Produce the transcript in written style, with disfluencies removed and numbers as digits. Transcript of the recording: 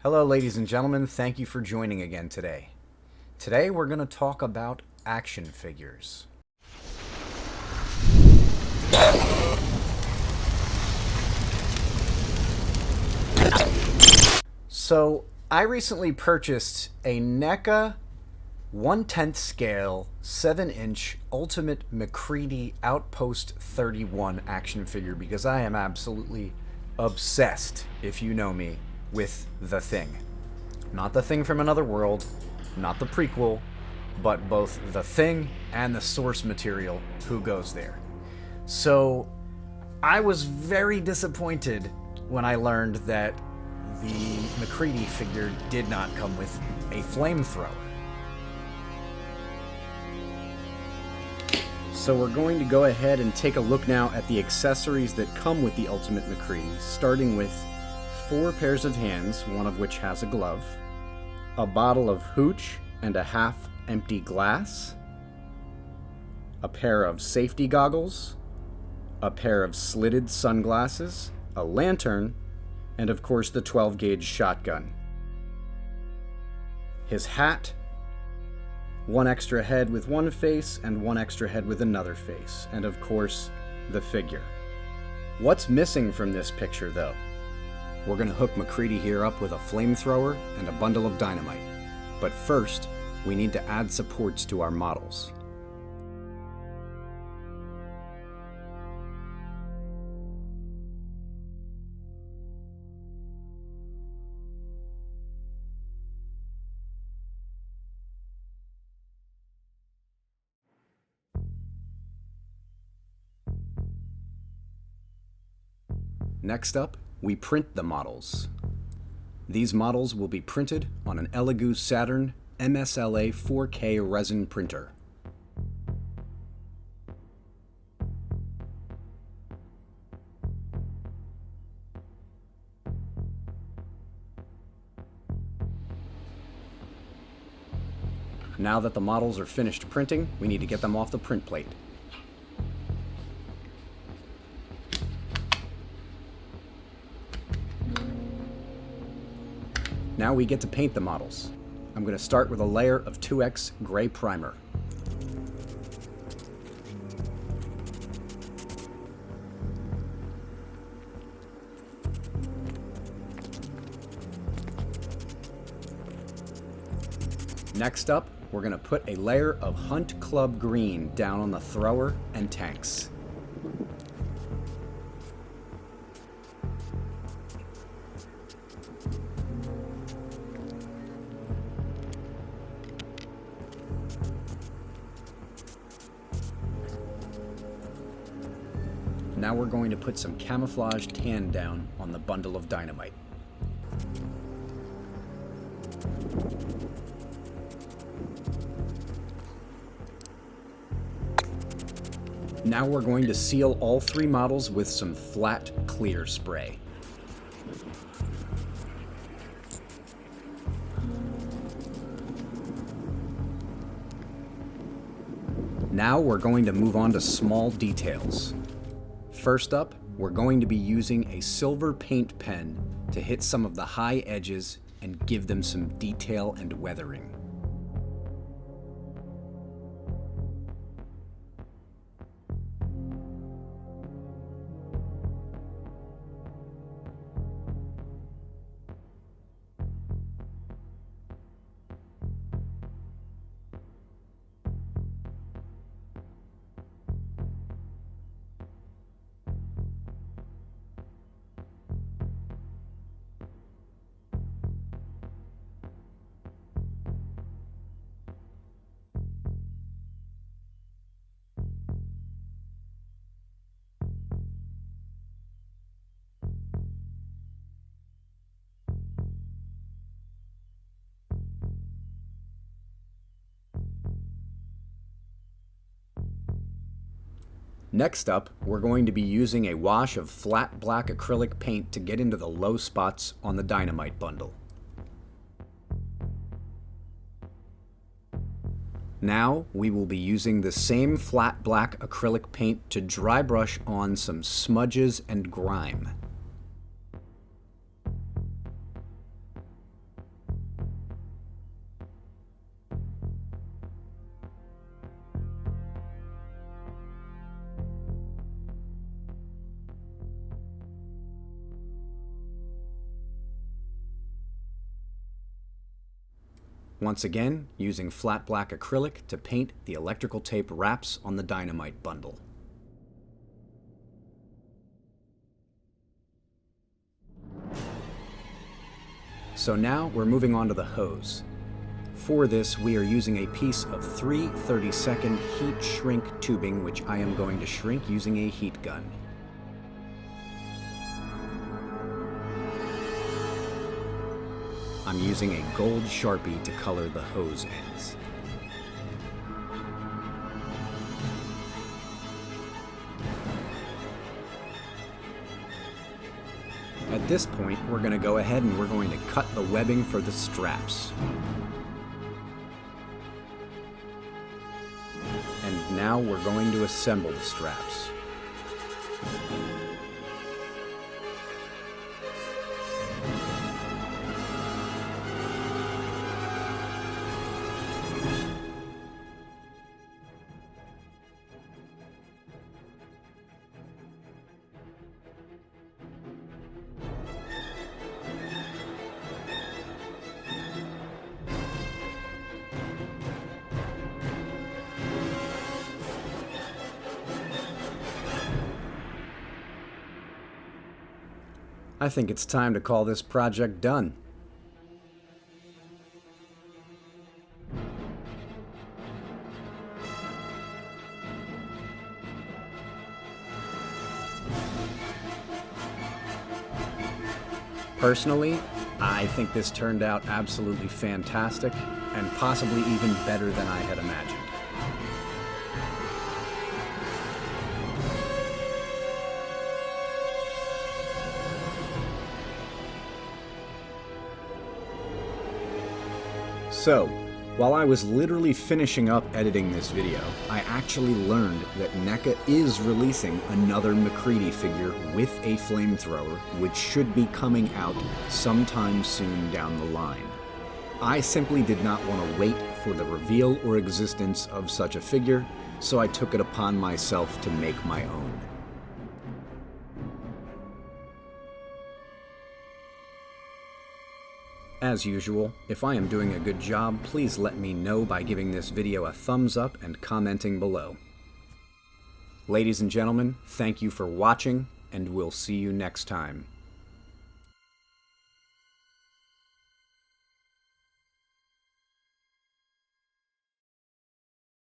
Hello, ladies and gentlemen. Thank you for joining again today. Today, we're going to talk about action figures. So, I recently purchased a NECA 1/10 scale 7-inch Ultimate MacCready Outpost 31 action figure because I am absolutely obsessed, if you know me, with The Thing. Not The Thing from Another World, not the prequel, but both The Thing and the source material, Who Goes There. So I was very disappointed when I learned that the MacCready figure did not come with a flamethrower. So we're going to go ahead and take a look now at the accessories that come with the Ultimate MacCready, starting with 4 pairs of hands, one of which has a glove, a bottle of hooch and a half-empty glass, a pair of safety goggles, a pair of slitted sunglasses, a lantern, and of course the 12-gauge shotgun. His hat, one extra head with one face and one extra head with another face, and of course the figure. What's missing from this picture though? We're going to hook MacCready here up with a flamethrower and a bundle of dynamite. But first, we need to add supports to our models. Next up, we print the models. These models will be printed on an Elegoo Saturn MSLA 4K resin printer. Now that the models are finished printing, we need to get them off the print plate. Now we get to paint the models. I'm going to start with a layer of 2X gray primer. Next up, we're going to put a layer of Hunt Club green down on the thrower and tanks. Now we're going to put some camouflage tan down on the bundle of dynamite. Now we're going to seal all 3 models with some flat clear spray. Now we're going to move on to small details. First up, we're going to be using a silver paint pen to hit some of the high edges and give them some detail and weathering. Next up, we're going to be using a wash of flat black acrylic paint to get into the low spots on the dynamite bundle. Now, we will be using the same flat black acrylic paint to dry brush on some smudges and grime. Once again, using flat black acrylic to paint the electrical tape wraps on the dynamite bundle. So now we're moving on to the hose. For this, we are using a piece of 3 32nd heat shrink tubing, which I am going to shrink using a heat gun. I'm using a gold Sharpie to color the hose ends. At this point, we're going to go ahead and we're going to cut the webbing for the straps. And now we're going to assemble the straps. I think it's time to call this project done. Personally, I think this turned out absolutely fantastic and possibly even better than I had imagined. So, while I was literally finishing up editing this video, I actually learned that NECA is releasing another MacCready figure with a flamethrower, which should be coming out sometime soon down the line. I simply did not want to wait for the reveal or existence of such a figure, so I took it upon myself to make my own. As usual, if I am doing a good job, please let me know by giving this video a thumbs up and commenting below. Ladies and gentlemen, thank you for watching, and we'll see you next time.